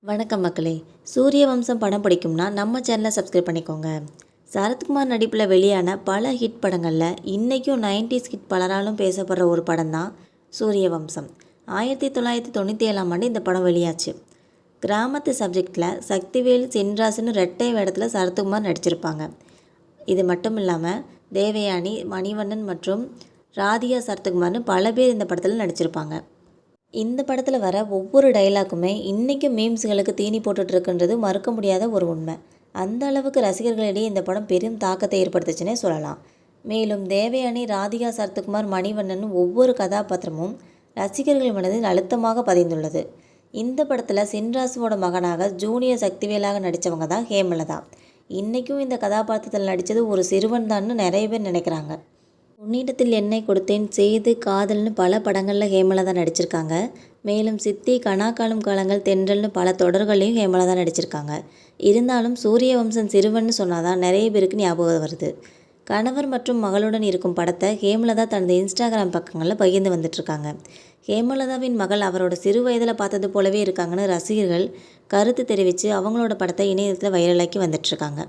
வணக்கம் மக்களே. சூரிய வம்சம் படம் பிடிக்கும்னா நம்ம சேனலை சப்ஸ்கிரைப் பண்ணிக்கோங்க. சரத்குமார் நடிப்பில் வெளியான பல ஹிட் படங்களில் இன்றைக்கும் 90s ஹிட் பலராலும் பேசப்படுற ஒரு படம் தான் சூரிய வம்சம். 1997ஆம் ஆண்டு இந்த படம் வெளியாச்சு. கிராமத்து சப்ஜெக்டில் சக்திவேல், சின்ராசுன்னு ரெட்டை வேடத்தில் சரத்குமார் நடிச்சிருப்பாங்க. இது மட்டும் இல்லாமல் தேவயானி, மணிவண்ணன் மற்றும் ராதிகா சரத்குமார்னு பல பேர் இந்த படத்தில் நடிச்சிருப்பாங்க. இந்த படத்தில் வர ஒவ்வொரு டைலாக்குமே இன்றைக்கும் மீம்ஸுகளுக்கு தீனி போட்டுட்ருக்குன்றது மறுக்க முடியாத ஒரு உண்மை. அந்த அளவுக்கு ரசிகர்களிடையே இந்த படம் பெரும் தாக்கத்தை ஏற்படுத்துச்சுன்னே சொல்லலாம். மேலும் தேவயானி, ராதிகா சரத்குமார், மணிவண்ணன் ஒவ்வொரு கதாபாத்திரமும் ரசிகர்கள் மனதில் அழுத்தமாக பதிந்துள்ளது. இந்த படத்தில் சின்ராசுவோட மகனாக ஜூனியர் சக்திவேலாக நடித்தவங்க தான் ஹேமலதா. இன்றைக்கும் இந்த கதாபாத்திரத்தில் நடித்தது ஒரு சிறுவன் தான்னு நிறைய பேர் நினைக்கிறாங்க. உன்னிடத்தில் என்னை கொடுத்தேன், சேது, காதல்னு பல படங்களில் ஹேமலதா நடிச்சிருக்காங்க. மேலும் சித்தி, கனாக்காலும் காலங்கள், தென்றல்னு பல தொடர்களையும் ஹேமலதா நடிச்சிருக்காங்க. இருந்தாலும் சூரிய வம்சம் சிறுவன்னு சொன்னாதான் நிறைய பேருக்கு ஞாபகம் வருது. கணவர் மற்றும் மகளுடன் இருக்கும் படத்தை ஹேமலதா தனது இன்ஸ்டாகிராம் பக்கங்களில் பகிர்ந்து வந்துட்டுருக்காங்க. ஹேமலதாவின் மகள் அவரோட சிறு வயதில் பார்த்தது போலவே இருக்காங்கன்னு ரசிகர்கள் கருத்து தெரிவித்து அவங்களோட படத்தை இணையத்தில் வைரலாக்கி வந்துட்டுருக்காங்க.